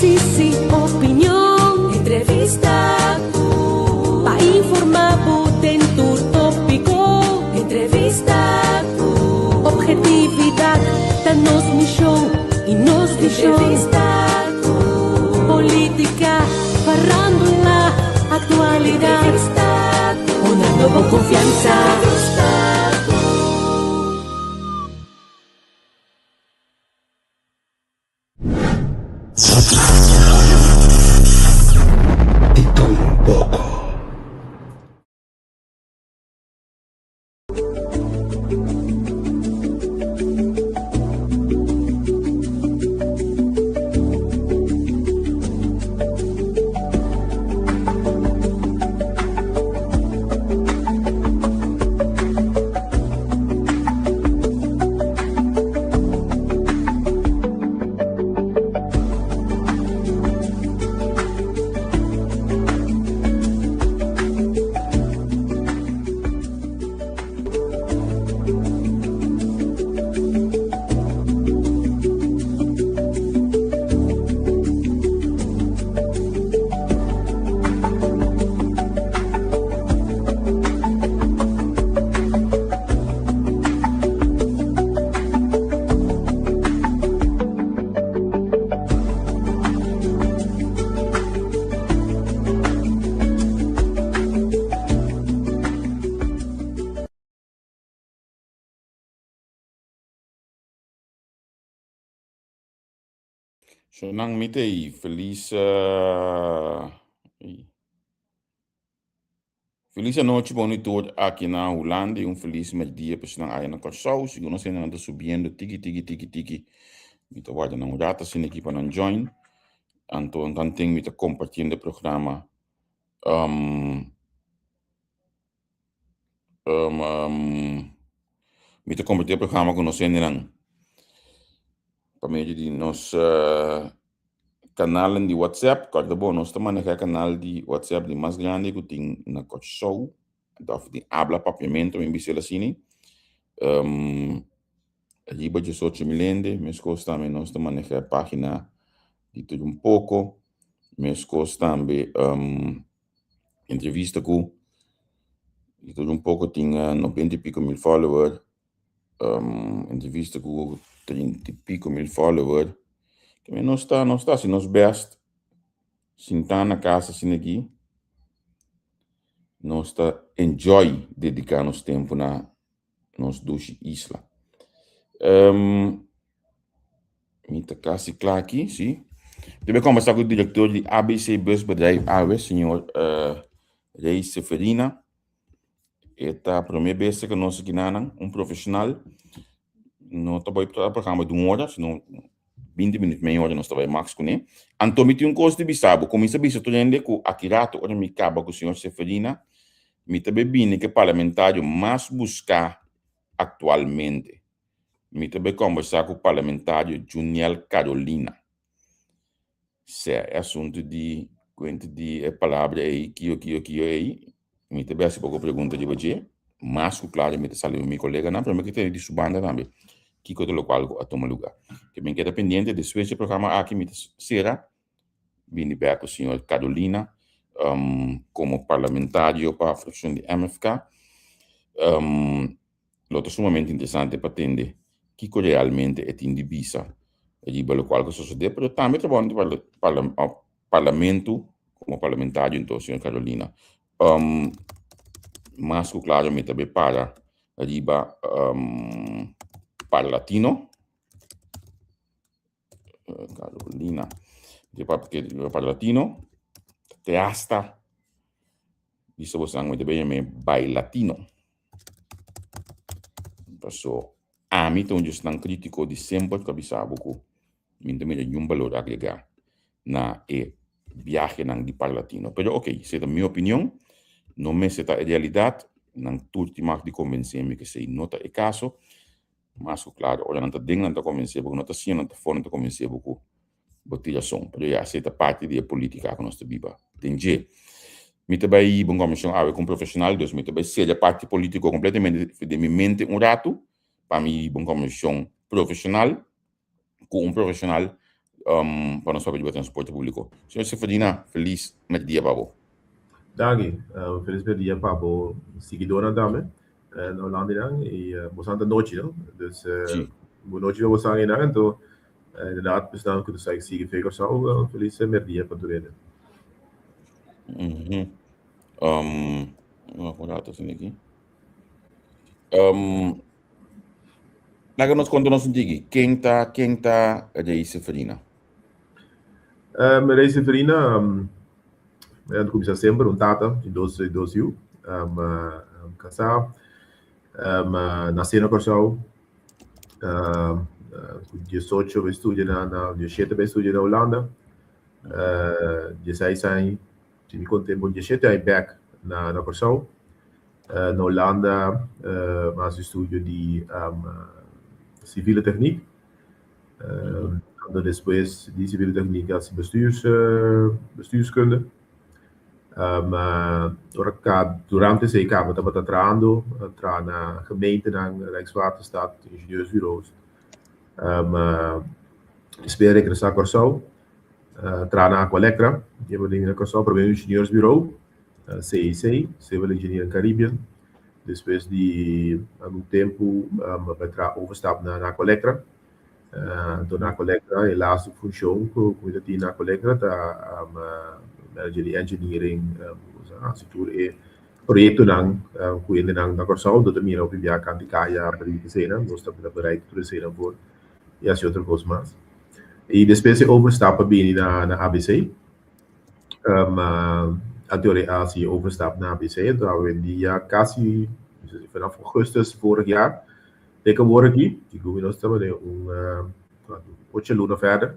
Análisis y opinión. Entrevista para informar en tu tópico. Entrevista objetividad, danos misión y nos visión. Entrevista política, farándula, actualidad. Entrevista una nueva confianza. Senang mite e feliz noite, monitor aqui na Holanda e feliz dia para senang aí na Corsau, se não sei nada subindo tiki mita guarda não data sin aqui para não join, então tem mita compartilhando o programa mita compartilhar o programa com nós não para meio de nos canal de WhatsApp, cada bom nós também é canal de WhatsApp de mais grande que tem na Corsau, então de habla papiamento em bici assim, ali para os outros milende, mas costa também nós também é página de tudo pouco, mas costa também entrevista com de tudo pouco tem 90 e pico mil followers, entrevista com 30 e pico mil followers, que não está se nós best, se está na casa assim aqui, nós está enjoy dedicar nosso tempo na nos duas isla. Mita quase claro aqui, sim. Deve conversar com o diretor de ABC Busbedrijf AWS, senhor Reis Seferina. Eta primeira vez que nós aqui profissional, não está bem para o programa de 1 hora, senão 20 minutos, meia hora, nós estamos max com ele. Então, me tem coisa de bisabo, como isso bisa tudo com Akirato, ora me acaba com o senhor Seferina, me também bem que parlamentário mais buscar atualmente. Me também conversar com o parlamentário Juniel Carolina. Se é assunto de quanto de palavra aí, que aí, me também se pouco pergunta de você, mas claro, me saliu meu colega não, para mim que tem de subanda também. Que coisa local a tomar lugar. Que bem que é dependente de esse programa aqui me será vim de com o senhor Carolina como parlamentário para a fração de MFK. Lo sumamente interessante para entender que realmente é indivisa e pelo qual que sucede, mas também trabalhando para o parlamento como parlamentário então senhor Carolina. Mas claro me também para arriba para latino Carolina para latino te hasta isso você não deve me by latino so a mim então just não crítico de sempre que bisa buku mim também de valor agregar na viagem não de para latino pero ok se é minha opinião não me se a realidade não tudo mais de convencer-me que se nota é caso. Mas, claro, olha, não está dentro, não está convencido, porque não está sendo, não está fora, não está convencido com botilhação. Mas, já, essa parte da política que nós estamos vivendo. Me também, bom, como profissional, Deus, me também seja parte política completamente de minha mente rato, para mim, bom, comissão profissional, com profissional para nós para o transporte público. Senhor Seferina, feliz met dia, Babo. Danke, feliz dia, Pablo. Seguidora também, na Holanda, e bastante noite, não? Dus, boa noite, eu vou sair, né? Então, inderdaad, bestaan kunnen zeggen, zie je zo, feliz dia para tu ver. Vou dar assim aqui. Nós conta-nos quem tá a Rei Seferina. Rei Seferina, eu comecei sempre tata de 12 anos, casado, nasci na Corsau, 18 eu estudei na 17 eu estudei na Holanda, 16 anos, tive contempo 17 anos back na Corsau, na Holanda, mas estudo de civiele techniek. Dan depois die civiele techniek als bestuurskunde. Durante esse campo estava trabalhando na gemeente, na Rijkswaterstaat, ingenieursbureaus. Depois regressar a Corsau, trabalhar na Colectra, eu vim na Corsau para o ingenieursbureau, CIC, Civil Engineering Caribbean. Depois de algum tempo, para overstap na Colectra. Então, na Colectra, helaas, função que eu tinha na Colectra, manager de engineering, setor projeto que ainda na Corsau, do também eu vivia a Anticaia, para ir cena, nós estamos bereid para cena por e as outras coisas mais. E depois eu overstap bem na ABC. Anterior als overstap naar ABC, então we die quase vanaf augustus vorig jaar tegenwoordig aqui, que governo estava de 8 luna verder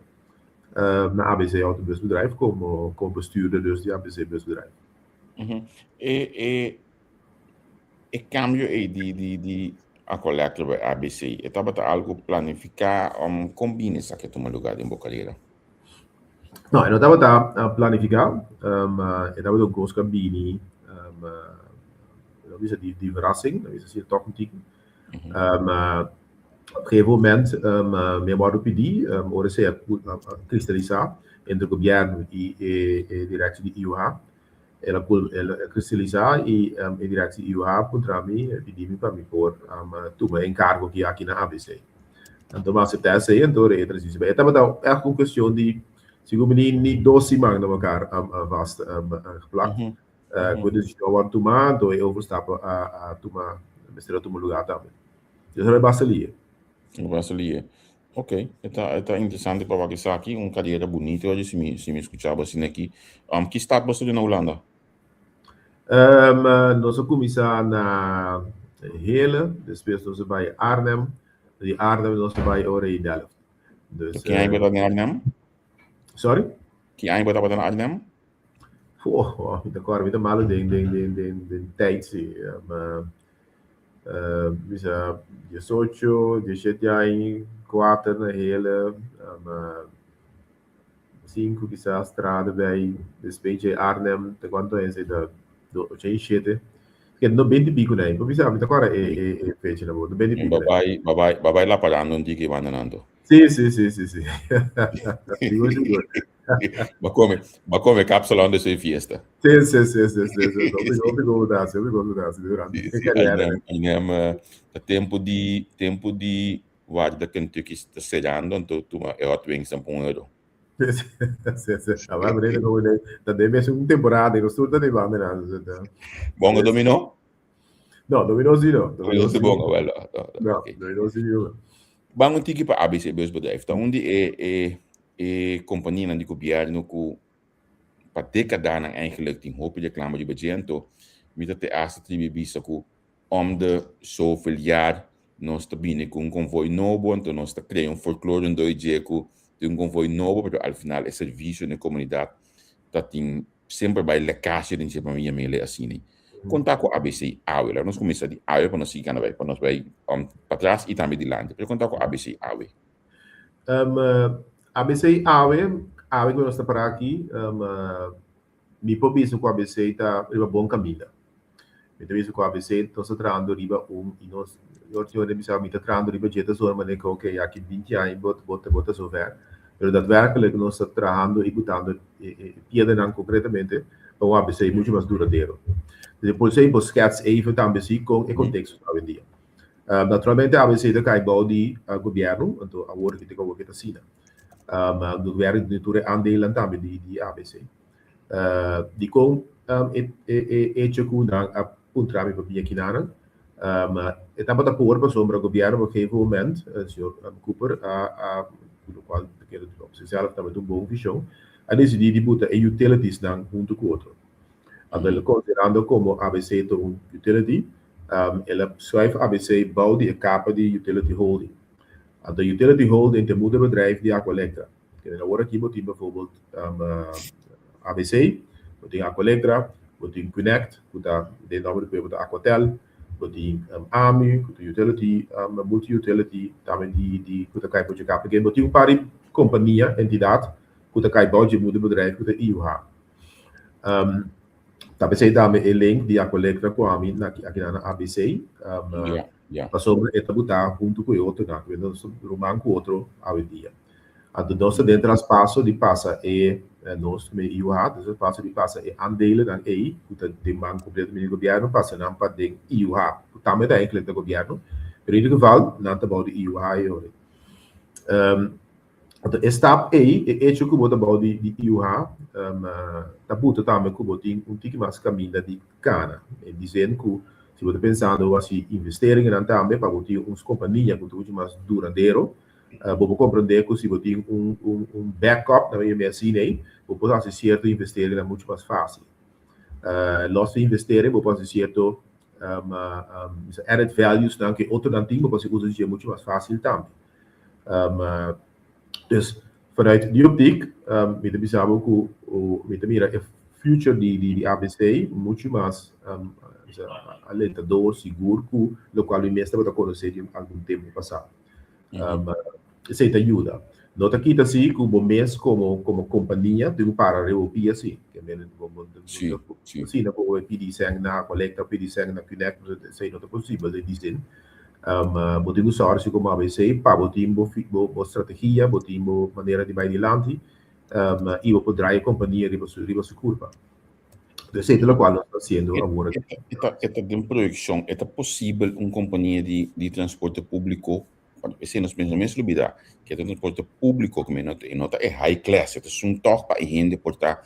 na ABC autobusbedrijf como bestuurder dus die ABC busbedrijf. E cambio de a Colectra bij ABC, estava algo planificar combina isso aqui tomar lugar em Bocadeira. Nou, en dat we planificado, en dat we ook goes cabine, dat is die verrassing, dat is hier toch een teken. Op een gegeven moment, we waren op die, horen ze kristallisatie, en de governo e directie di IUH, ela kristallisatie e directie IUH, contra mim, pedi-me para me pôr, tomar encargo aqui na ABC. Então, mas até essa então é transição. Então, é uma questão de Sigur niet dossier na elkaar vast geplakt. Quando je wordt tomar, dan je overstappen a tomar, besteden tomar lugar também. Dus dat is Basilia. Basilia. Ok, está interessante para você aqui, carreira bonita, hoje se me escutava assim aqui. Que estado você na Holanda? Nós começamos na Hele, depois nós bij Arnhem, de Arnhem nós bij Oranje Delft. Dus quem é em Arnhem? Sorry? Que ano você na Arnhem? Met malo den tijd zie. Bisa 18, 17 anos, 4 na Hele, 5 quizás estrada bij despeje Arnhem, de quanto é esse da 87. Que não bem de bico né. Bisa agora é fecha na boa, bem de bico. Babai lá parando onde que vai andando. Sì. Ma come cápsula onde sei fiesta. Sì. Obrigado, durante. O tempo de guarda Kentucky está serando, então tu é o twin são €1. Sì. Allora vedete come da deve essere un temporada, in questo da va menando. Buon dominó? No, dominó sì no. Dominó sì buon, quello. No, dominó sì io. Bang un tiki para ABC busbedrijf, dan onde é companhia de governo que para décadas eigenlijk tem hoop de reclame de budget, met de eerste tribubisa que de zoveel jaar nós está binnen com convoy novo, então nós está criando folclore em 2G que convoy novo, porque al final é serviço na comunidade, tá tem sempre vai lecache dentro para minha família assim. Contar com a ABC AWE, nós começamos de AWE para nós ir para nós vai para trás e também de lande. Para contar com a ABC AWE. ABC AWE que nós está para aqui, me propicio com a ABC está em bom caminho. Me propicio com a ABC, nós está trabalhando riba e nós eu tinha de bisa me está trabalhando riba jeta zona, mas que ok, aqui 20 anos bota zover. pero daadwerkelijk nós estamos trabalhando e botando piedras concretamente para um ABC muito mais duradouro. Depois eu vou sketch even também com o contexto hoje em dia. Naturalmente a ABC da caibau de governo, então a hora que tem que ter sido, do governo de tudo andelen também de ABC. De com com a puntrami para minha quinana, e também da por para sombra governo porque no momento, senhor Cooper do qual quero zelf também um bom visão, a decidir de botar utilities dan junto com outro. Então, considerando como ABC é um utility, ela schrijft ABC bouw die capa de utility holding. De utility holding tem muito bedrijf die Aqualectra. Na hora aqui botem bijvoorbeeld ABC, botem Aqualectra, botem Connect, botem de nome do Aquatel, botem AMU, botem utility, multi-utility, também de botem cai botem capa, botem um par de companhia, entidade, botem cai bouw de muito bedrijf, botem IUH. Tapi também é link de Aqualectra com a minha aqui na ABC. Passou a botar junto com o outro, né? Rumando com o outro ao dia. A do nosso dentro das passos de passa é nós também IUH, dos passos de passa é andelen dan EI, que tem banco completo do governo passa não para de IUH, também da enclave do governo. Pero em todo geval não tá bom de IUH então stap E é que como bom de IUH, tá buta também como tem tique mais caminho de cana, dizendo que se você pensando assim investir em também para ter uns companhia com tudo mais duradouro, vou compreender que se você tem backup na minha assim aí, vou poder ser certo investir é muito mais fácil. Nós investir vou poder ser certo added values dan que outro dan tem, vou poder usar muito mais fácil também. Dus vanuit die optiek, met de bizarre met de mira future die ABC, muito mais alentador, seguro, que o qual o mestre vai conhecer de algum tempo passado. Isso aí te ajuda. Nota aqui assim que o mês como companhia tem para reouvir assim, que é menos sim, não vou pedir sangue na coleta, pedir sangue na Connect, isso aí não é possível de dizer. Botem usar se como ABC, para botem bo estratégia, botem bo maneira de vai adiante, e vou poder a companhia riba sua curva. Então, é o qual nós estamos fazendo agora. Esta de produção, é possível companhia de transporte público, se nós pensamos em Lubida, que é transporte público, que nota é high class, é um toque para a gente portar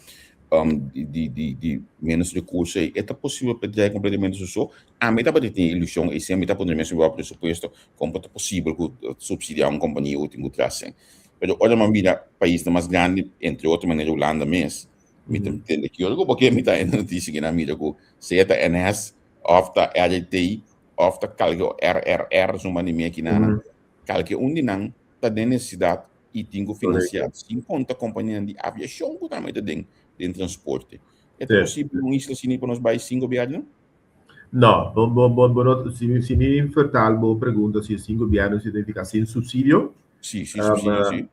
de menos recursos, é possível pedir completamente isso. A meta pode ter ilusão, e se a meta pode mencionar o pressuposto, como é possível subsidiar uma companhia útil que trazem. Mas olha uma mira país mais grande, entre outras maneiras, Holanda mesmo, entende que eu porque me está na notícia que na mira que se é NS, ofta RT, ofta calco RRR, são manimia aqui na calque onde não está de necessidade e tem que financiar 50 companhias de aviação que também tem de transporte. É possível uma isla assim para nós bairros 5 governos? Não, se me fertal, boa pergunta se 5 governos significa sem subsídio. Sim, subsídio.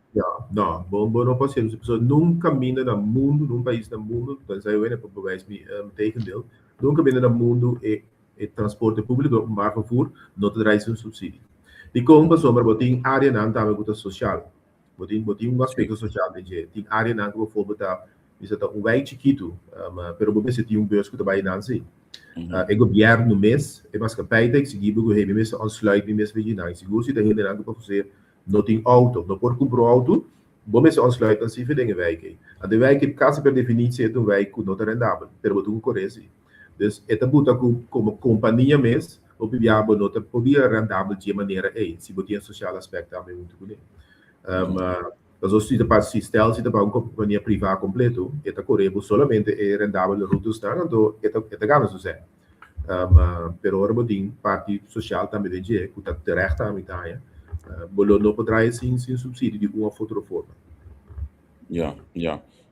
Não, não pode ser. As pessoas nunca caminham no mundo, num país do mundo, mas aí eu ainda para bewijs me tegendeel, nunca caminham no mundo e transporte público, maar vervoer, não terá um subsídio. E como sombra, botem área não também com social. Botem aspecto social, tem área não que bijvoorbeeld um wijk chiquito, pero você tem beurs que trabalha não assim. O governo no mês, é maatschappij tem que seguir o governo mês aansluiting mês vigilância. Seguro se tem gente não para fazer, não tem auto, não pode comprar auto, bom mês aansluiting se vê em wijk. A de wijk caso per definitie é wijk que não é rendável, pero botem correção. Dus é tabuta como companhia mês, o biabo não te podia rendável de maneira se botem social aspecto também muito bonito. Mas se você para uma companhia privada completo, esta correbo solamente é rendável no rutas então esta ganha sucesso. Pero ora bodim parte social também de que está terecht a mitad, bolo não poderá sem subsídio de uma outra forma.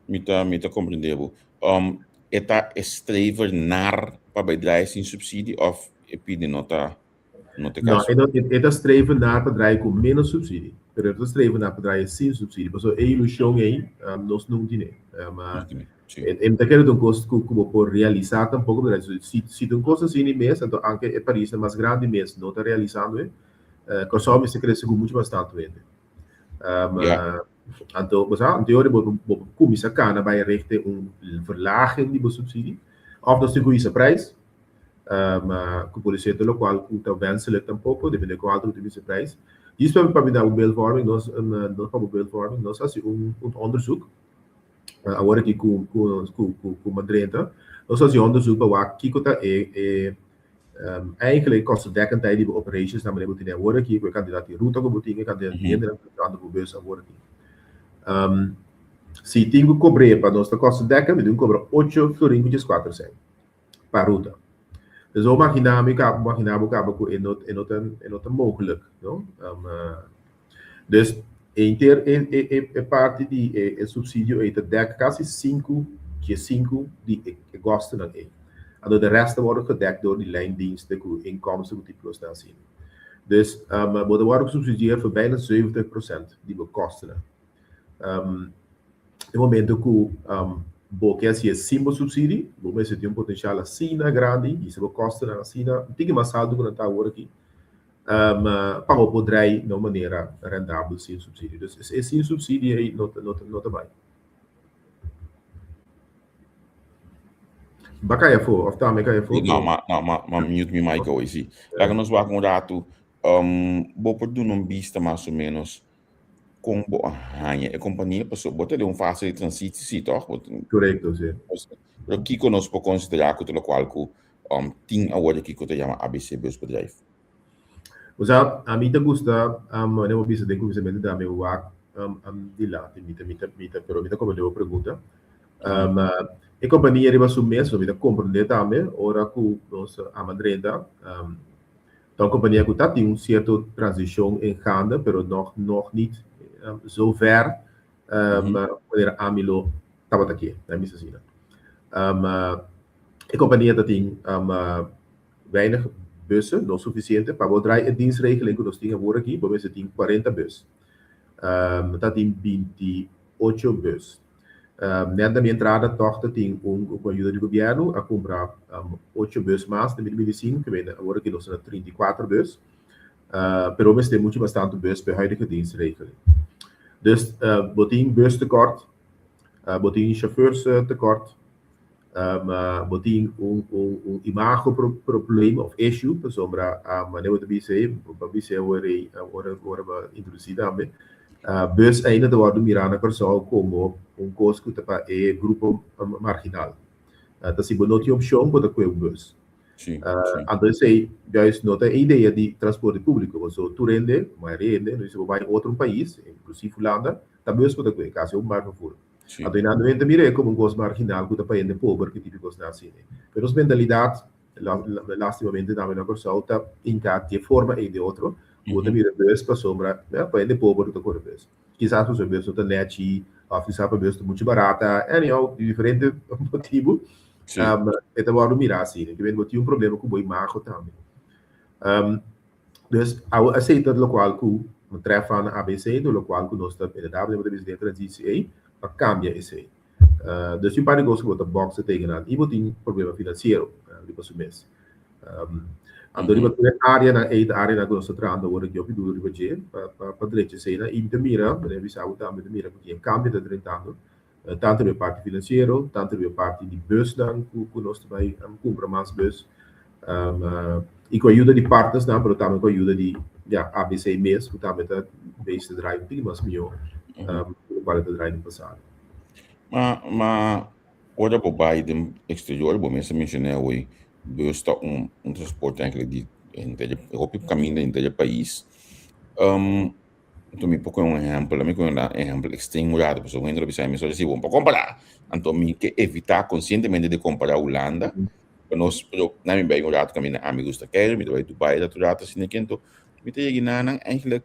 Mita compreendebo. Esta strever naar para bedrijf sem subsídio of epide nota caso? Não, esta strever naar bedrijf com menos subsídio. Pero esta strever naar bedrijf sem subsídio. Mas a ilusão aí nós não temos. Em daquele custo que por realizar tampouco se tem coisas assim mês, então anche é Paris mais grande mês não está realizando, consome se cresce muito bastante. Então, in theorie kom je kan bij richting een verlaging die subsidie. Of dat is een goede prijs. Maar de politie de lokaal kunt wenselijk tampoco, depende de qual de goede prijs. Is para me dar beeldvorming, nós para beeldvorming, nós fazemos onderzoek. Agora aqui com Madrenta, nós fazemos onderzoek para waar kikota eigenlijk kostendekkendheid die we operations naar beneden moeten worden. Aqui com kandidaat die route que botinha, kandidaat die andere kandidaat voor beurs agora aqui. Se tem que cobrar para nós kostendekken, we doen cobrar 8 florinhos 4 cent per ruta. Dus zo imaginar que é not mogelijk, no? Dus em parte de subsídio é dek quase 5 die gasten dan é. En de rest worden gedekt door die lijndiensten, inkomsten die plus dan zien. Dus we worden gesubsidieerd voor bijna 70% die we kosten. In momento que porque se é símbolo subsídio, você tem potencial assim grande, e se você custa assim, tem mais saldo que não está agora aqui, para poder de uma maneira rendável sem subsídio. Então, sem subsídio aí não está bem. Bacana foi, of também cai foi. Não, mas mute me mic hoje. Lá que nós vamos com o rato, vou poder não vista mais ou menos com a companhia passou botar uma fase de transição, toch? Correto, sim. Pero aqui conosco por considerar que o qual que tem agora aqui que se chama ABC Beursbedrijf. O sea, a mim te gusta, eu vou de conhecimento da meu work, de lá, pero me como eu pergunta, a companhia riba submessa, me compreender também, ora que nós a Madrenda, então a companhia que está tem certa transição em gaande, pero nog niet zo ver wanneer Amilo estava aqui, na minha cidade. A companhia tem weinig bussen, não suficiente, para o draai dienstregeling que nós temos agora aqui, porque nós temos 40 buses. Está tem 28 buses. Net da minha entrada, torta tem com ajuda do governo a comprar 8 buses mais de 2025, que vem agora aqui nós temos 34 buses. Pero nós temos bastante buses para a huidige dienstregeling. Dus botin bustekort, botin chauffeurstekort, botin imagoprobleem of issue, per sombra maneira de BC ora introduzida também. Bus ainda de worden mirana Corsol como cosco para grupo marginal. Então se não tem opção para ter bus. Então sei, juist não tem ideia de transporte público, você tu rende, mas rende, não se vai em outro país, inclusive Holanda, também bus para ter, caso mar no furo. Então não é mire como gosto marginal que tá para pobre que típico na assim. Pero as mentalidade lastimamente também na Corsol tá em de forma e de outro. Outra mira bus para sombra, para pobre que corre bus. Quizás você bus não net, oficial para bus muito barata, anyhow, diferente motivo. Então agora mirar assim, que vem botar problema com o imagem também. Dus aceita do local que o trefa na ABC, do local que nós estamos em W, de de transição aí, para cambiar isso aí. Dus je pare gosto botar box tegenaan. E botar problema financeiro, depois do mês. Ando riba área na área que nós estamos trabalhando agora que eu pedi riba je, para direito sei na e mira, para visar o também mira porque cambia de tratando. Tanto da parte financeira, tanto da parte de bus dan, que nós também compramos mais bus. E com a ajuda de partners, mas também com a ajuda de ABC mesmo, que também está base de drive, tem mais melhor do que o drive no passado. Mas, olha para o bairro exterior, como eu mencionei hoje, bus está transporte eigenlijk op het caminho do país. Então, me pouco exemplo extremo mudado, pessoal, ainda não me só assim, vamos comparar. Então, me que evitar conscientemente de comparar a Holanda, nós, na minha bem, o rato caminho amigos da Kelly, me dá Dubai, da rato assim, que então, me tem que na eigenlijk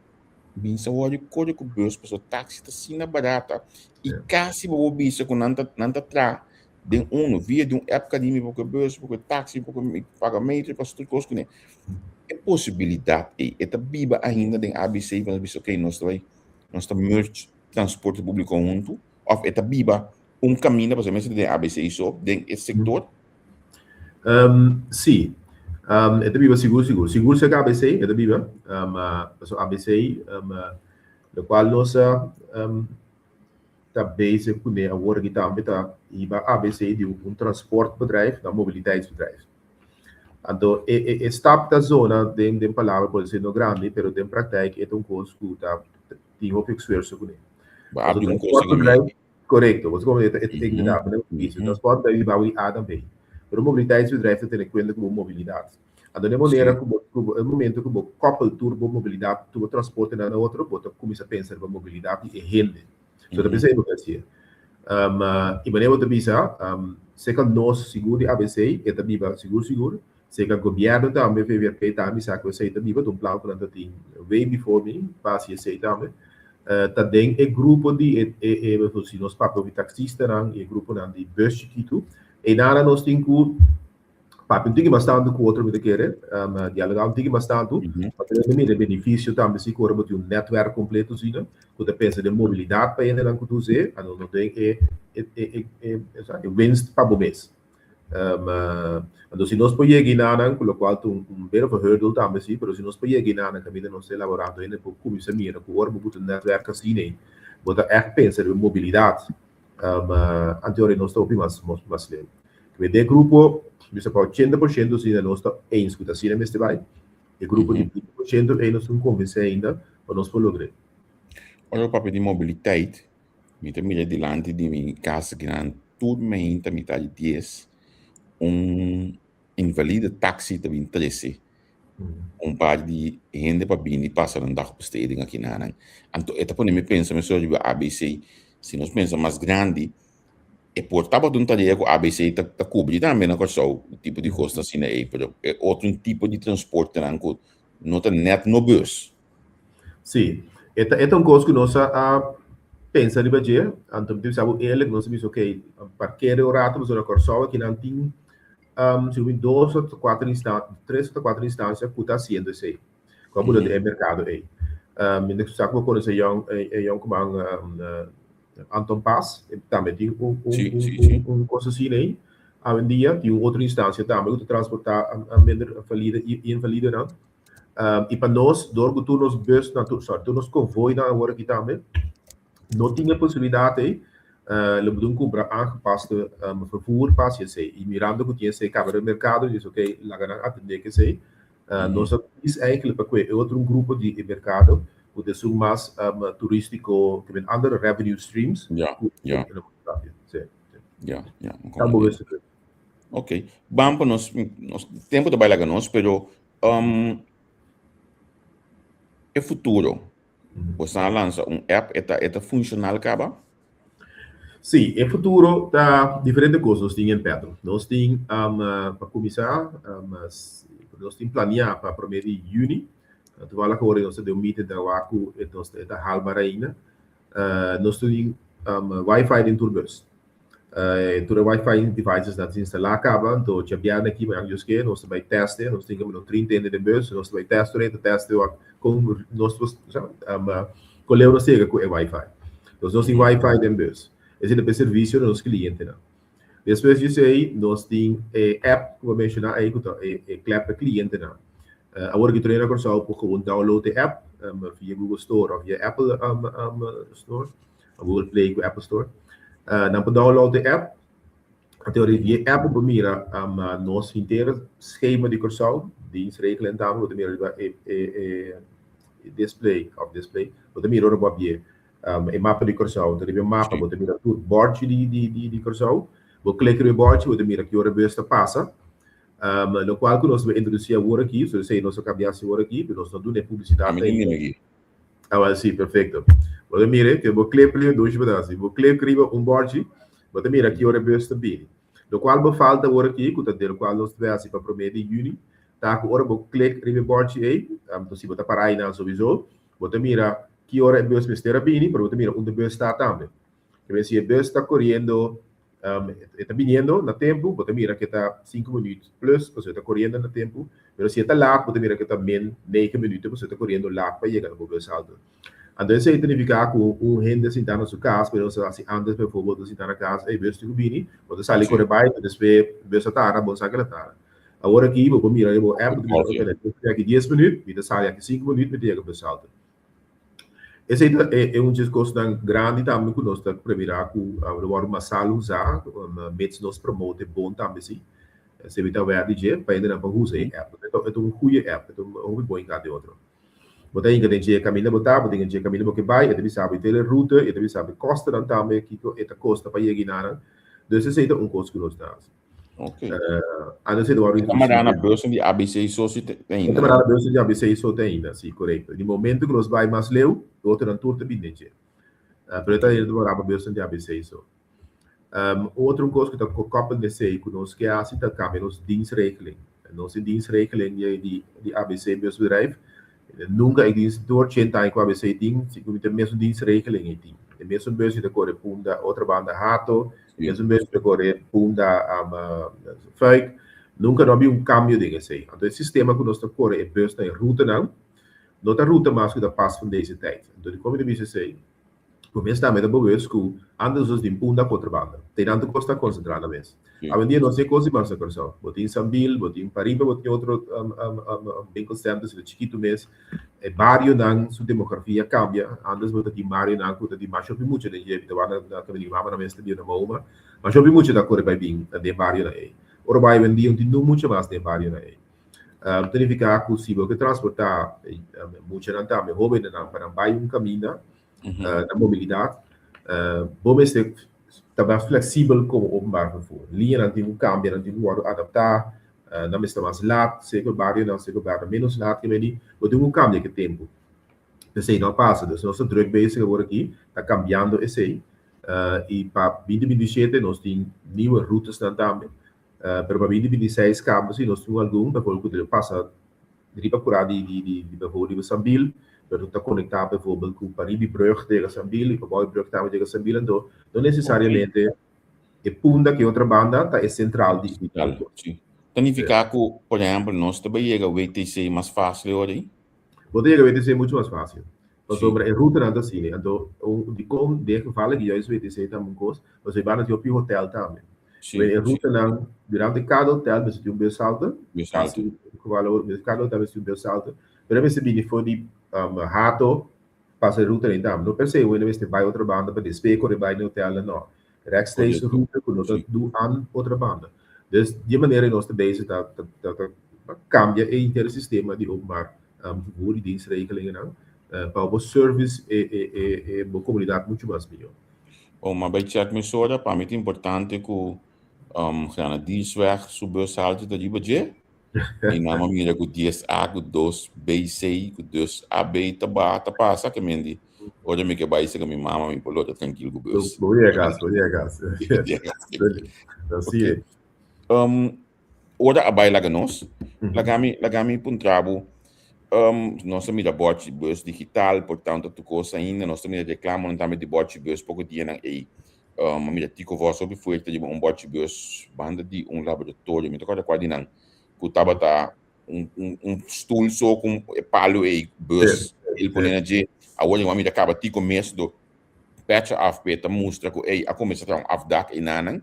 bem saúde, código bus, pessoal, táxi está assim na barata e quase vou bisa com nanta tra de via de época de mim porque bus, porque táxi, porque pagamento, para tudo coisa né. É possibilidade é biba ainda tem ABC para ver ok nós estamos merge transporte público junto ou é biba caminho para saber tem ABC isso tem esse setor sim é biba seguro se é ABC é biba mas ABC do qual nós está bezig com a work também tá e a ABC de transportbedrijf naar mobiliteitsbedrijf. Então, stap da zona de palavra pode ser no grande, pero de praktijk é coisa que tem o esforço com ele. Abre coisa correto, você como é verdade, né? Isso, transporte daí vai a também. Pero mobiliteitsbedrijf tem em conta como mobilidade. Então, de maneira que no momento que você koppel turbo mobilidade, tu transporte na outra, você começa a pensar em mobilidade e rende. Então, você é assim. E maneira que você se que nós seguro ABC, é também seguro. Se que o governo também vai ver que também sabe que você também vai plano para ter way before me, passe esse também. Também é grupo de se nós papel de taxista é grupo de bus que e nada nós tem que papel tem bastante com outro de querer, dialogar tem bastante, mas também tem benefício também se corre ter netwerk completo assim, né? Quando pensa de mobilidade para ele não que tu sei, não tem é winst para o mês. Então, se nós podemos ganhar, com o qual um belo hurdle também, sim, mas se nós podemos ganhar na caminho nós elaborando ainda por como isso mira, com o orbo do network assim, né? Bota é pensar em mobilidade, anterior nós estamos mais leve. Que de grupo, isso para 80% sim nós estamos em escuta assim, né, mestre vai. E grupo de 20% aí nós estamos convencidos ainda para nós lograr. Olha o papel de mobilidade, me tem milha de lante de minha casa que não tudo me inta metade 10. Invalide taxi também 13. Par de gente para vir e passar um dag besteding aqui na Anang. Então, é para mim pensa, mas sobre a ABC, se nós pensamos mais grande, é por tava de tarefa com a ABC tá cobre também na coisa o tipo de custo assim aí, é outro tipo de transporte não tá net no bus. Sim, é um coisa que nós pensa de bater, então tu sabe ele nós sabemos ok, parqueiro rato mas na corso que não tem se 2 ou 4 instâncias, 3 ou 4 instâncias que está sendo isso como é mercado aí. Me sabe que quando se é como Anton Pass, também tem coisa assim aí. Hoje em dia tem outra instância também que transportar a vender falida e invalida não. E para nós, door que nos bus na tu nos convoy na hora que também não tinha possibilidade aí. Le bedoeling comprar aangepaste vervoer pas je zei. E mirando que tinha esse câmara de mercado, diz ok, lá ganhar atender que sei. Nós is eigenlijk para outro grupo de mercado, o de sul mais turístico, que tem andere revenue streams. Ja. Ok. Bom para nós tempo de trabalhar com nós, pero é futuro. Você lança app eta funcional acaba? Sim, em futuro tá diferente coisas nós temos em Pedro. Nós temos para começar, nós temos planear para o mês de junho. Tu vai lá que nós temos meeting da Waku e nós temos halba ainda. Nós temos Wi-Fi em turbos. Toda Wi-Fi devices dat instalar acaba, então já vier aqui mas eu que nós vai testar, nós temos 30 de bus, nós vai testar com nós colher nós chega com o Wi-Fi. Então nós temos Wi-Fi em bus. Esse é o serviço dos clientes, né? Depois disso aí, nós temos app, que eu vou mencionar aí, que é clap cliente, né? Agora que treina com só por um download a app via Google Store ou via Apple Store, Google Play com Apple Store. Não pode download a app. A teoria via app para mira nosso inteiro schema de cursal, dienstregeling daar, wat mira display, wat mira ora via e mapa de cursal, então o mapa, você mira tudo, board de cursal, você clica no board, você mira que hora besta passa, no qual que nós vamos introduzir agora aqui, se você nós cambiasse agora aqui, nós não damos publicidade aí. Sim, perfeito. Você mira que você clica no dois pedaços, você clica no board, você mira que hora besta bem. No qual me falta agora aqui, que o qual nós tivesse para o mês de junho, tá? Agora você clica no board aí, então se você parar aí na sua você mira que hora é bus besteira bem, para você mirar onde o bus está também. Que se o bus está correndo, está vindo no tempo, você mira que está 5 minutos plus, você está correndo no tempo, mas se está lá, você mira que está menos 9 minutos, você está correndo lá para chegar no bus alto. Então isso significa que gente se está na sua casa, mas assim antes por favor se está na casa, e bus está vindo, você sai correr vai, depois o bus está na bolsa que está. Agora aqui, você mira o app, você mira aqui 10 minutos, você sai aqui 5 minutos, você chega no bus alto. Esse é um discurso grande também que nós estamos previrar que agora uma sala usar, mas nós promote bom também sim. Se você vai dizer, para ainda não usar app, é um ruim app, é um bom em cada outro. Você tem que ter caminho botar, você tem que ter caminho que vai, você sabe ter ruta, você sabe custa não também que é custa para ir na, então esse é um custo que nós temos. Ok. A não ser do Esta maneira na bolsa de ABC só se tem ainda. Esta maneira na bolsa de ABC só tem ainda, sim, correto. No momento que nós vai mais leu, o outro não turta bem dentro. Pero está indo para a bolsa de ABC só. Outro coisa que está koppeld nesse aí, que nós quer assim tá câmbio, nos dienstregeling. Nossa dienstregeling de ABC bedrijf. Nunca ik dienst doortje time com ABC ding, se com a mesma dienstregeling aí tem. A mesma base de corre punda, outra banda rato, a mesma base de corre punda fake. Nunca não havia cambio de assim. Então esse sistema que nós está corre é base na ruta não está ruta mais que da passa von deze tijd. Então como ele disse assim, começa também a bewust que antes os de punda contrabanda. Tem tanto costa concentrada mesmo. A vendia não sei coisa mais a coisa. Botin Sambil, botin Pariba, botin outro bem constante, de chiquito mesmo. É barrio não, sua demografia cambia. Antes botin barrio não, botin mais shopping muito, né? Então vai na caminho mama na mesma dia na Mauma. Mas shopping muito da cor vai bem, de barrio aí. Ora vai vendia um não muito mais de barrio aí. Então fica possível que transportar muito não tá, me rouba não para um caminho na mobilidade. Bom é ser também flexível como openbaar vervoer. Linha não tem cambio, não tem como adaptar, não está mais laat, zeker barrio não, zeker barrio menos laat que meni, mas tem cambio que tempo. Então não passa, então nós druk bezig agora aqui, está cambiando esse aí. E para 2027 nós temos novas routes também. Para 2026 campos, nós temos algum, para que passa de para de bijvoorbeeld de Sambil. Dat está conectado, bijvoorbeeld, com Paribi-brug tegen Sambil, e Cowboy-brug também tegen Sambil, então, não necessariamente é Punda, que é outra banda, é central. Sim. Significa que, por exemplo, nós também chega o VTC mais fácil hoje? Pode chegar o VTC muito mais fácil. Mas sobre a ruta não assim, então, de como de que fala que já é o VTC também coisa, você vai na o hotel também. A ruta não, durante cada hotel, você tem um Belsalta, cada hotel você tem um Belsalta, para você vir for de rato passa a ruta então não percebe quando você vai outra banda para despejar correr vai no hotel não rechtstreeks ruta com outra do an outra banda de maneira nós também está cambia o inteiro sistema de openbaar vervoer die dienstregeling não para o service e a comunidade muito mais melhor. Maar bij check me soda para mim é importante que gaan dienstweg subus altijd dat je budget. E na maneira que 10A, que 2B, que 2AB, tá passa que mendi. Hoje me que vai ser que minha mama me pulou tá tranquilo com o bus. Boa gas. Assim é. Ora a baila que nós, lagami puntrabo, nós também da bot bus digital, portanto tu coisa ainda, nós também reclamamos também de bot bus pouco dia na aí. Mamira tico voz sobre foi de bot bus banda de laboratório, me toca quase não. Que estava stoel só com palo e bus ele põe de a olho uma acaba ti começo do patch af beta mostra que a começação afdak e nanan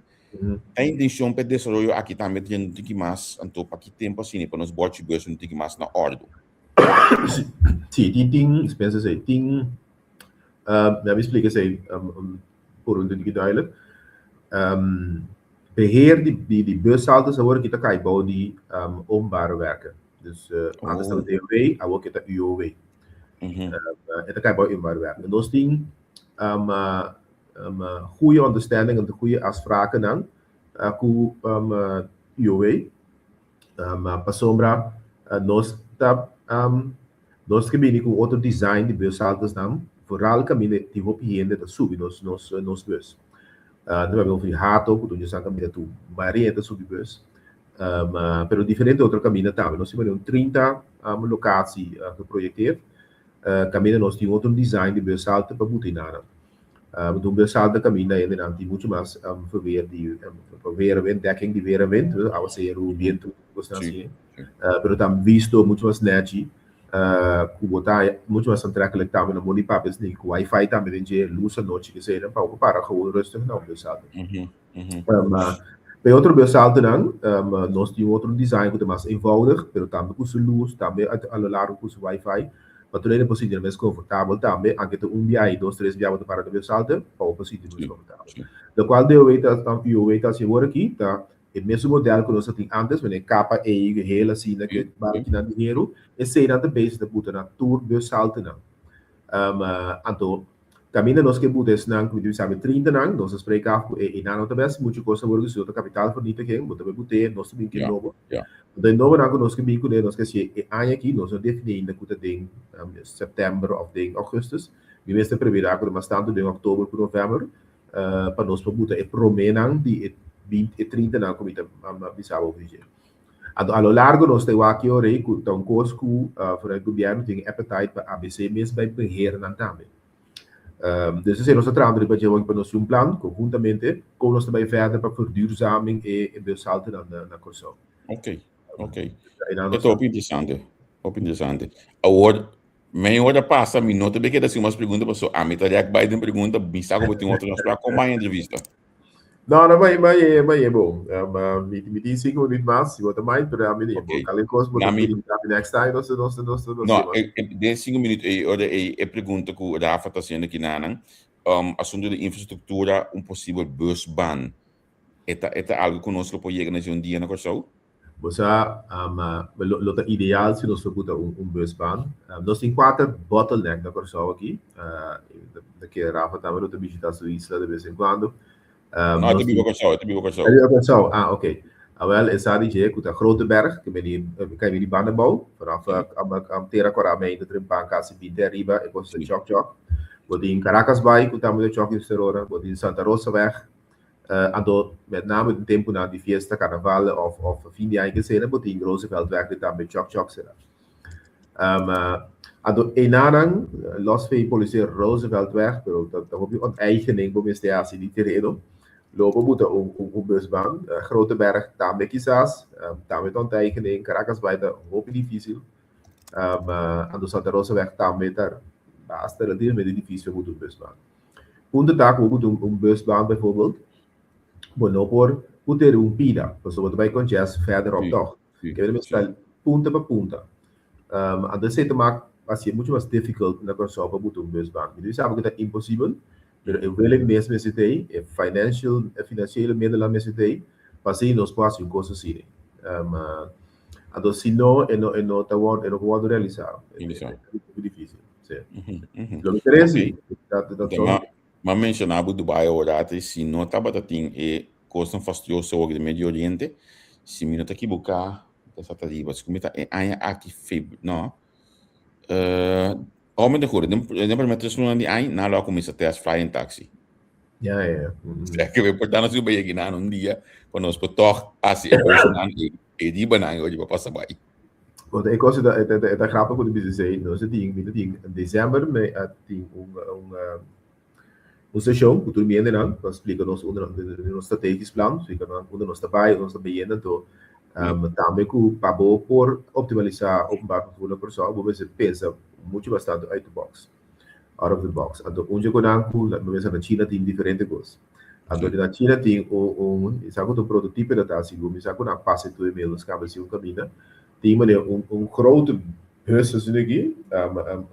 a intenção para desenvolver aqui também tem que mais então para que tempo assim para nos bot bus não tem que mais na ordem sim tem expenses aí tem me explica aí por um de duidelijk beheer die bushaltes, dan wordt het ook bouwen die openbare werken. Dus anders dan de DOW, dan wordt het UOW. Het kan bouwen openbare werken. En dus die goede understanding en de goede afspraken dan, ku UOW, pasombra, nos caminho com outro design de bushaltes dan, vooral caminho die op hier dat subir nos bus. Não é um rato, que tu já caminha tu variante sobre bus, pero diferente outro caminho também. Nós temos 30 locações que projetar, caminho nós temos outro design de bus alta para botar nada. Do bus alta caminho ainda não tem muito mais verweer de verweerwind, dekking de weerwind, ao ser o vento, assim. Pero também visto muito mais net. Que botar muito mais aantrekkelijk também no mundo papéis nem com Wi-Fi também de luz à noite que seja para ocupar a rua rustig não pesado. Bij outro pesado não, nós temos outro design que é mais eenvoudig, pero também com luz, também a largo com Wi-Fi, mas tu não pode mais confortável também, anche tu viagem, 2, 3 viagens para o salto, para pode mais confortável. Do qual eu vejo assim agora aqui, tá? O mesmo modelo que nós tínhamos antes, mas capa e geheel assim, que barco na dinheiro, e sei na base da puta na tour do salto não. Então, caminho nós que puta senang, como tu sabe, 30 anos, nós explicamos e na nota base, muita coisa agora que o capital for nita que, muito bem puta, nós também que novo. Então, novo não nós que bico nós que se ano aqui nós definimos que tem setembro ou tem augustus, we mesmo previrar que mas tanto de outubro para novembro, para nós puta é promenang de 20 e 30 anos como bisa o dizer. A lo largo nós temos aqui o rei que um curso que para o governo tem appetite para ABC mesmo vai beheer nan também. Dus nós trabalhamos para nós plan conjuntamente como nós também verder para verduurzaming e besalten na corso. Ok. É top interessante. Agora, meia hora passa, minuto, bem que assim umas perguntas para a metade é que vai ter pergunta, bisa como tem outra nós para como a entrevista. Não, mas é bom. Me diz 5 minutos mais, se você mais, para mim é bom. Qualquer coisa, você pode next time, nós. Não, de 5 minutos, é pergunta que o Rafa está sendo aqui na assunto de infraestrutura, possível busbaan. É algo que nós podemos chegar um dia na corso? Você, lo ideal se nós puta busbaan. Nós temos 4 bottleneck na corso aqui. Daqui a Rafa também nós visita a Suíça de vez em quando. Não, te bigo corso. Ah, ok. Wel, is daar die que de grote berg, kan je die banden bouwen. Vanaf Terra Coramé, de Trimpanca, se binte arriba, e costa de choc. Wordt in Caracas Bay, que estamos de choque exterior, wordt in Santa Rosa weg. Ando, met name in tempo na die fiesta, carnaval of fin de ano gezien, wordt in Roosevelt weg, die dan met choc será. Ando, enarang, los vei politie Roosevelt weg, pero dat hoop je onteigening, voor mensen die als die terreno. Lopen moeten busbaan, grote berg, daarmee quizás, daarmee onteigening, Caracas Bay, dat hoop je difícil. Ando Santa Rosa weg, daarmee daar, basta relativamente difícil moet busbaan. Punto dag, we moeten busbaan bijvoorbeeld, maar no por ter pida, bijvoorbeeld bij Conchas verderop toch. Ik heb het punta per punta. Ando se te maak, als je muito mais difficult na corso para botar busbaan. Dus sabe que dat impossível. Pero eu vejo mesmo esse tem, financeiro middelen mesmo tem, passei nos passos coisas assim. Então, se não, não pode realizar. É muito difícil. Lo interesse, mas mencionava Dubai agora, se não estava tendo coisa fastidiosa sobre o Médio Oriente, se me não está aqui buscar, essa tarifa, se como está aqui febre, não. Om de goede, dan permette het zo'n die eind na loop is het fly in taxi. Ja. Ik heb portando assim bem aqui na dia, quando nós toch assim é die banana hoje para passar by. Want ik was het grappig wat ik zei, nós tínhamos in dezembro met station, que turmiende não, nós explica nos strategisch plan, fica onder nos trabalho, nós beginnen então também que para por optimalizar openbaar vervoer na persoon, você pensa muito bastante out of the box. Então, onde eu na China tem diferentes coisas. Então, na China tem sabe um prototipo da taxi, sabe na passe tu e-mail, os cabos se caminho, tem grote bus assim aqui,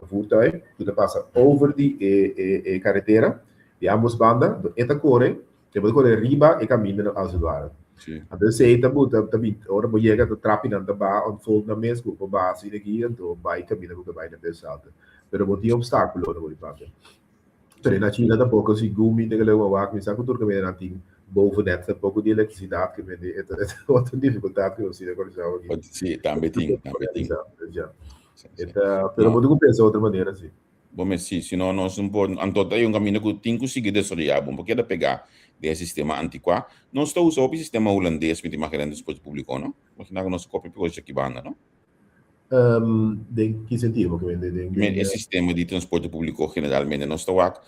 voertuig, que passa over die carretera, de ambos bandas, eta corre, que pode correr riba e caminho als het ware. Então, se está também, ora vou chegar a trapin na bar, onfold na mesmo, para base aqui, então vai caminho para vai na pesada. Pero não tinha obstáculo na volta. Pero na China da pouco se gumi de lewa wak, me sabe tudo que me tem boven net, pouco de eletricidade que me é outra dificuldade que eu sei agora já aqui. Sim, também tem. Já. Pero muito pensa outra maneira assim. Bom, mas se não nós não pode, anto aí caminho que tem que seguir desse dia, bom, porque dá pegar de sistema antiquado. Nós estamos usando o sistema holandês para imaginar no transporte público, não? Mas não nós copia por hoje aqui banda, não? De que sentido? O sistema de transporte público generalmente nós estamos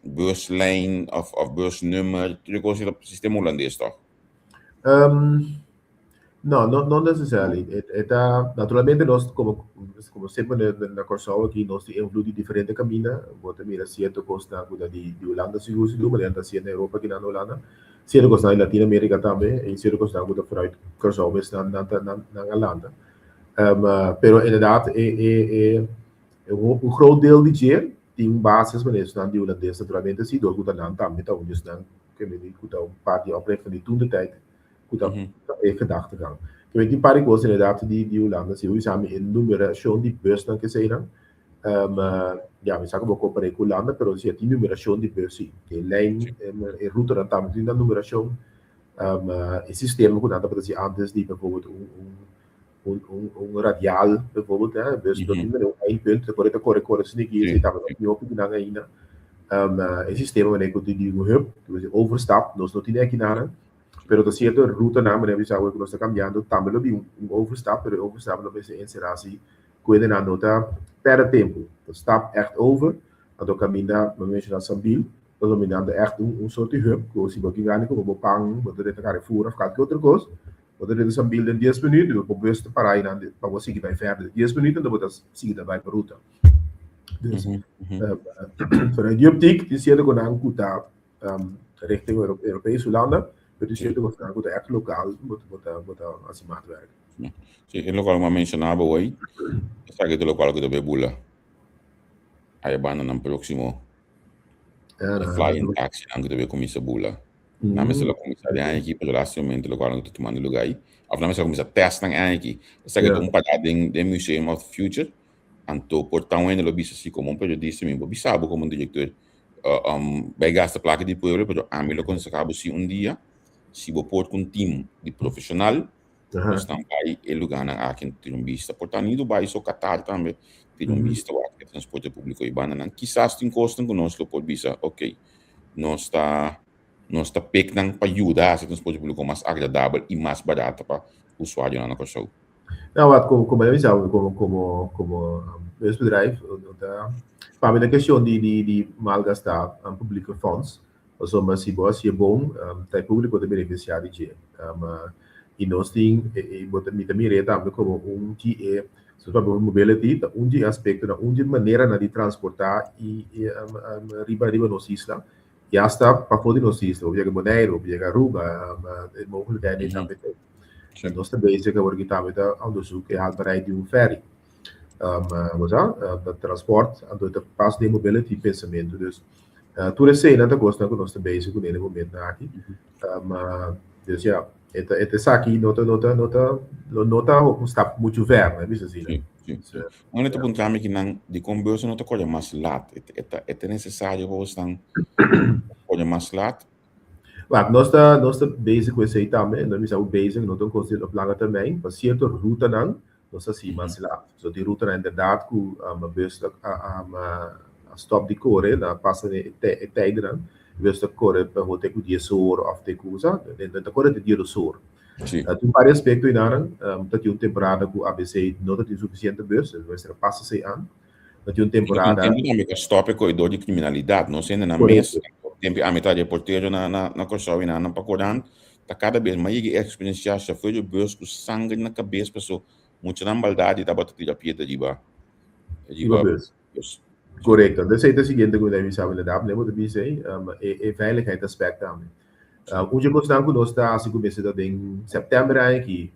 buslijn of busnummer, terug op het sistema holandês, toch? Não necessariamente. Naturalmente, nós, como sempre na Corsol aqui, nós temos de diferentes caminhos. Você mira certo costa de Holanda, seguro, mas ainda assim na Europa, aqui na Holanda. Certo costa na Latinoamérica também, e certo costa da Freud Corsol, na Holanda. Pero inderdaad, um groot deel die jeer, die basis van is dan die Holandese naturalmente zie door goed aan dan met dat dus dan kun je niet goed een paar die oprecht van die toen de tijd goed dat gedachtegang. Ik weet die paar ik was inderdaad die Holandese hoe samen in numeratie die bus dan gezegd dan. Ja, we zeggen ook op een Holanda, pero si die numeratie die bus zie, die lijn en route dan tam die numeratie, het systeem goed aan dat je anders die bijvoorbeeld un radial bijvoorbeeld, hè, dus dat niet meer één punt, de corrector sneak hier zit daar niet op die ina. Het systeem wanneer ik die hub, dus overstap, dus dat die naar, pero dat zie je de route naam, en we zouden ook nog cambiando, tambelo die overstap, pero overstap dan is de installatie, kun je dan nota per tempo, dat stap echt over, en dan camina, we mensen dat sambil, dat we dan echt een soort hub, dus die bakkie gaan niet op een pang, wat er gaan voeren of gaat wat kost. Want er is een beeld in 10 minuten, we proberen te paraden, maar we zien bij verder 10 minuten, dan wordt dat zien bij per route. Dus vanuit die optiek, die zie je gewoon aan goed daar richting Europese landen, maar die zie je gewoon goed echt lokaal, moet als je maat werken. Zie je lokaal maar mensen naar boven, zeg je de lokaal goed op je boelen. Hij je baan dan proximo. De flying taxi dan goed op je commissie boelen. Na mesa la comissária aqui para relacionamento local no tomando lugar aí. Af na mesa começa test nang aqui. Essa que um parada de Museum of the Future. Anto portão ainda lo bisa assim como periodista mesmo. Bisabo como diretor. Vai gastar placa de pueblo, pero a mim lo consacabo se dia se vou pôr com time de profissional. Nós estamos aí e lugar na aqui ter vista. Portanto, indo vai só Qatar também ter vista o aqui transporte público e banana. Quizás tem custo conosco por visa. OK. Nós está pegando para ajudar a transporte público mais agradável e mais barato para o usuário na nossa. Não, como eu disse, como esse bedrijf, para mim a questão de malgastar público fundos, ou mas se você é bom, tem público de beneficiário de, e nós temos, e também reta como que é sobre mobility, de aspecto, de maneira de transportar e riba nos islas. Ja, está para poder nos dizer, ou chega Bonaire, ou chega Aruba, mogelijkheden is aan het Nós também se agora que estamos a onderzoek é haalbaarheid de ferry. Dat transport, dat pas de mobility pensamento. Dus toen is dat ik was nog nós bezig com ele momento aqui. Dus ja, het is aqui nota está muito ver, né? Isso assim. Não é tão claro que não de conversa não tá coisa mais lat. É necessário para você coisa mais lat. Maar nós está bezig com isso aí também. Nós estamos bezig, nós estamos construindo op lange termijn. Para certa ruta não, nós assim mais lat. So die ruta inderdaad com a bus a stop de corre, na passa de tijden dan. Bus de corre para o teco dia soor of teco sa, de corre de dia soor. Tem vários aspectos aí, dat je temporada com ABC não tem suficiente bus, vai passa se aan. Dat je temporada. Tem que stop com o de criminalidade, não sendo na mesa. Tem a metade de porteiro na corção e na pacoran, tá cada vez mais que experienciar chauffeur de bus com sangue na cabeça, pessoa muito na maldade da batida de pieta de ba. Correcto. Dus het is siguiente que deve saber inderdaad, né? Moet dizer, veiligheid aspect também. Hoje nós estamos nós está assim começando em setembro aqui,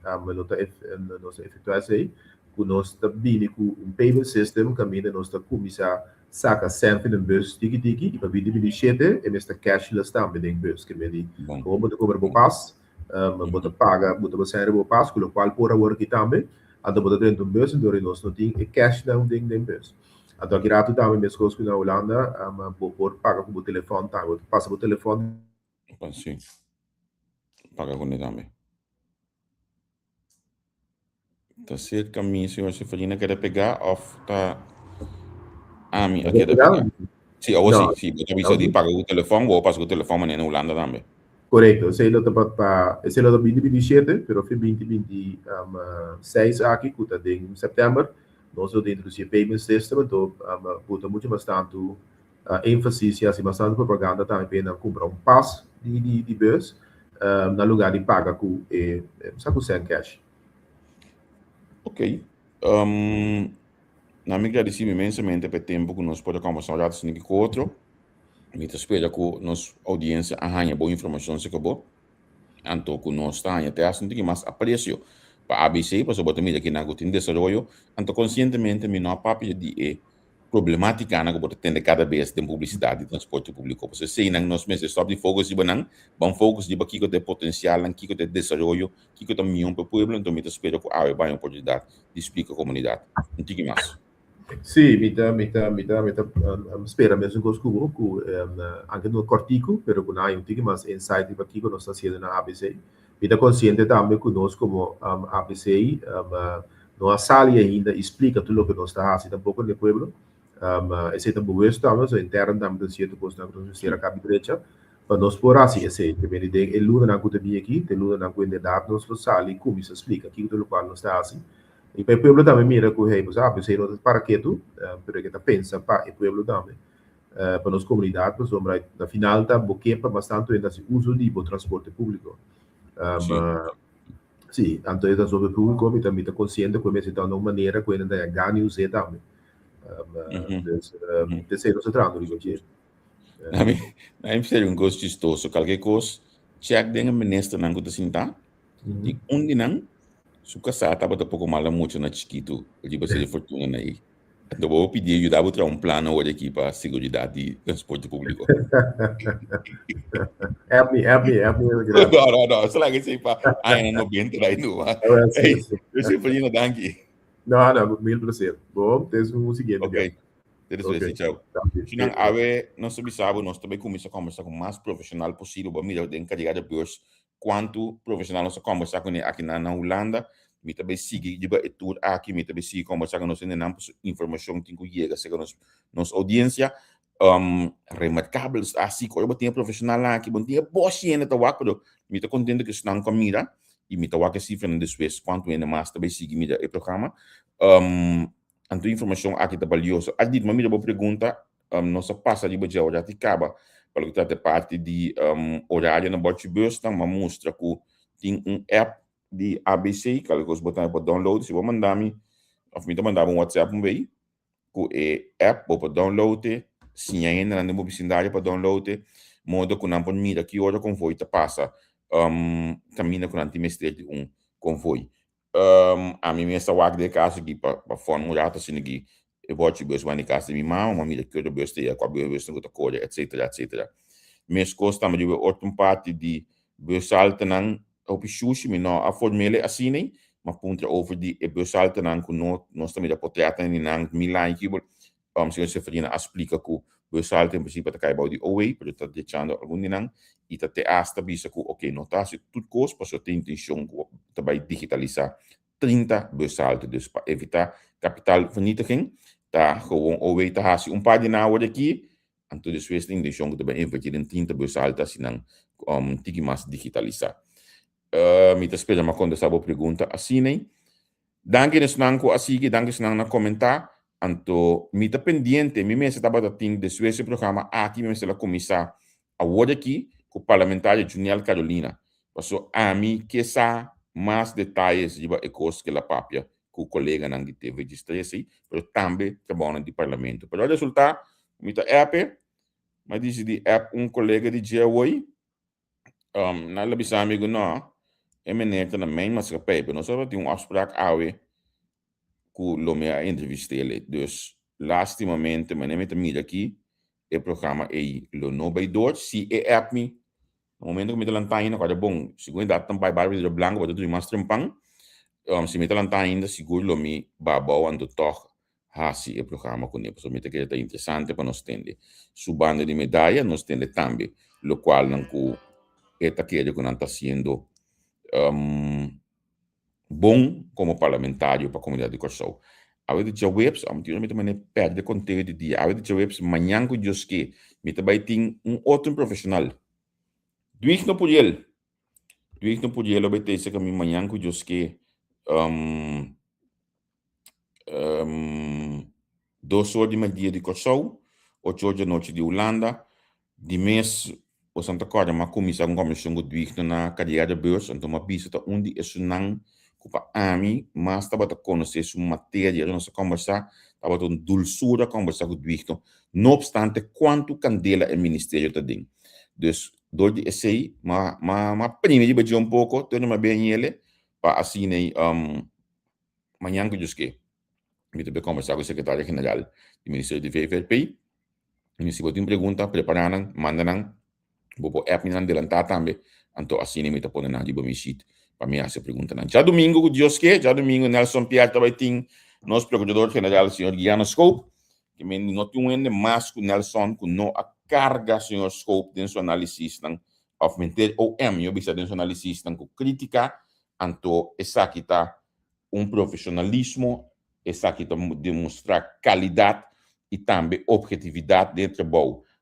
nós efetuar aí, com nós está vindo com payment system, caminho nós está começar saca sempre no bus tiki e para vir de chete, e nesta cashless também em bus, que me di, como muito cobrar por pass, muito paga, muito você por pass, com o qual por agora aqui também, ando muito dentro do bus, então nós não tem cash não tem bus. Então aqui rato também mesmo coisa na Holanda, por paga com o telefone, tá, passa o telefone. Sim. Paga com ele também. Tá certo caminho, senhor Seferina, quer pegar off tá mim aqui da pegar. Sim, ou sim, eu também de pagar o telefone, ou passa o telefone na Holanda também. Correto, sei lá para, sei lá do 2027, pero foi 2026 aqui, que tá em setembro, nós dentro do payment system, então puta muito bastante ênfase assim bastante propaganda também para comprar pass de bus na lugar de pagar com sem cash. Ok. Na me agradeci imensamente pelo tempo que nós podemos conversar já com outro. Me espero que nossa audiência arranha boa informação se acabou. Então, que nós estamos até assim que mais aprecio para ABC, para sobre também aqui na Gutin Desenvolvimento. Então, conscientemente, me não papo de problemática na que tem cada vez tem publicidade e transporte público. Você sei nang nós meses stop de focus de banang, bom focus de aqui que tem potencial, aqui que tem desenvolvimento, aqui que tem milhão para o povo, então me espero que há uma oportunidade de explicar a comunidade. Não tem mais. Sì, spera mesmo que anche no cortico, pero que não tem mais insight aqui que nós está sendo na ABC. Mita consciente também que nós como ABC não sale ainda explica tudo o que nós está fazendo pouco no pueblo. Esse também o estamos so interno também de certo posto na construção da direita para nós por assim esse que vem de luna na conta bem aqui, tem luna na conta da nós sale como se explica aqui tudo o qual nós está assim. E para o pueblo também mira que o sabe, se não para que tu, porque está pensa para o pueblo também, para nossa comunidade, para sombra, na final tá porque para bastante ainda se uso de transporte público. Sim, então é sobre público, mas também está consciente que começa então de uma maneira que ainda ganha usar também. Desse não se trata de coisa. Na mim seria gosto chistoso, qualquer coisa, check dengan ministro nang kuta sinta, di undi nang suka sa tava tá pouco mal muito na chiquito, de você de fortuna na aí. Então vou pedir ajuda para plano hoje aqui para seguridade de transporte público. Help me. Não, só lá que sei para ainda não bem aí não. Eu sei por isso danke. Não, 1000%. Bom, tens seguinte. Ok. Interessante, tchau. Sinang awe nós sabemos nós também começamos a conversar com o mais profissional possível, para mim de encarregar de beurs quanto profissional nós conversar com ele aqui na Holanda. Me também sigue de tour aqui, me também sigue conversar com nós na informação que chega chega nos audiência remarcables assim que eu tenho profissional aqui, bom dia, boss ainda tá waco, me tá contente que estão comigo e me tá waco cifra no después quanto ainda mais também sigue me o programa. Anto informação aqui tá valiosa. A dit mamira boa pergunta, nossa passa de budget já te acaba, para que trata parte de horário na Bortibus, tá uma mostra que tem app de ABC, que você botar para download, se você mandar-me, ou me mandar WhatsApp que é app para download, se ainda não tem vicindário para download, modo que não pode mirar que hora convoio tá passa, caminha com antimestre convoio. A mim essa wag de casa aqui para fone mulher tá sendo aqui eu vou te buscar na casa de minha mãe uma mira que eu busquei com a busca outra coisa etc. Mas costa mas eu outra parte de buscar não o pichuchi me não a formele assim nem mas ponta over de buscar não com nós também da potrata nem não milagre que se você faria explica que buscar em princípio tá cai about de away para tá deixando algum não e tá te hasta bisa que ok não tá se tudo coisa para só ter intenção que vai digitalizar 30 bussalten dus para evitar kapitaalvernietiging tá gewoon away tá hasi página hora aqui então depois tem intenção que também investir em 30 bussalten assim não tigi mais digitalizar me tá esperando uma quando essa boa pergunta assim nem danke nos nanco assim que danke senang na comentar anto me tá pendiente me mesmo estava dating depois esse programa aqui mesmo ela começar a hora aqui com o parlamentar Juniel Carolina passou a mim que sa mais detalhes de ecos que la papia com o colega não que teve registrado mas também trabalhando de parlamento para o resultado me tá app mas disse de app colega de Jeoi na la bisa amigo não é meneta na main mas capaz não só tem afspraak awe com lo me entrevista ele dus lastimamente mas nem me mira aqui o programa é lo no by door se é app me no momento que me lantai ainda quase bom segundo data também vai de branco para tudo mais trampang se me lantai ainda seguro lo me babau ando toch hasi o programa com ele, porque que é interessante para nós entender su banda de medalha nós tende também lo qual não que está que que não está sendo bom como parlamentário para a comunidade de Corsou. A vezes de webs, a gente também perde conteúdo de dia. A vezes de webs, manhã que eu que me também tem outro profissional. Duik no pudiel, obter esse caminho manhã que eu que 2 horas de meio de Corsou, 8 horas da noite de Holanda, de mês o Santa Clara uma comissão de Duik na cadeia de beurs, então uma visita onde é não para a mim, mas estava a conhecer sua matéria, nós conversar, estava a dulçura conversar com o Duik, não obstante quanto candela o ministério tem. Dus door die essay, maar prima die beetje pouco, toen maar bem ele, para assim nem manhã que eu Eu também conversar com o secretário-geral do Ministério do VVP. E se você tem pergunta, preparar, mandar, vou app me adelantar também. Então, assim, me tá pondo na de meu site para me fazer pergunta. Já domingo, Deus que, já domingo, Nelson Pierre também tem nosso procurador-geral, o senhor Guiano Scope, que me não tem um mais com Nelson, com não a carga, senhor Scope, dentro do análise, of mentir, ou eu bisa dentro do análise, com crítica, então, essa aqui tá profissionalismo, essa aqui tá demonstrar qualidade e também objetividade dentro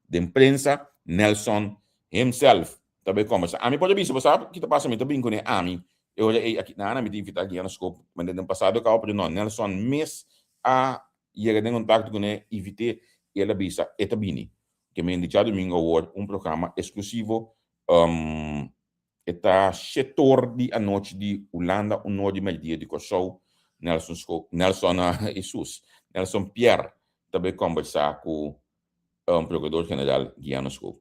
da imprensa. Nelson himself também começa. A mim pode ver, você sabe que tá passando também com a mim. Eu olhei aqui na Ana, me tive que aqui no scope, mas no passado eu acabo não. Nelson mês a ir em contato com ele, evite ele bisa etabini. Que me indicado domingo award programa exclusivo eta setor di anoche di Holanda de media de show Nelson Scope, Nelson Jesus, Nelson Pierre também conversar com procurador-geral Guiano Scope.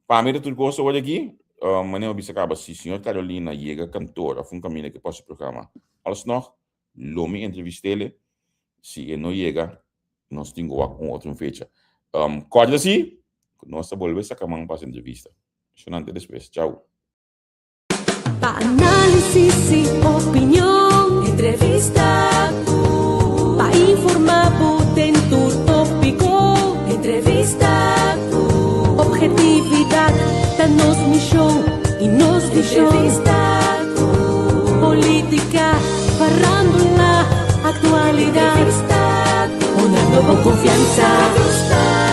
Para mim, tudo gosto hoje aqui, mas eu bisa acaba se senhor Carolina chega cantora, foi caminho que posso programa. Alles nog, lomi entrevistele, se ele não chega, nós temos outra fecha. Corta assim, nós volvemos a camar para a entrevista. Sonante depois, tchau. Pa' análisis y opinión, entrevista tú. Pa' informar en tu tópico, entrevista tú. Objetividad, danos mi show y nos di show. Entrevista tú. Política, farándula, actualidad. Entrevista tú. Una nueva confianza. Entrevista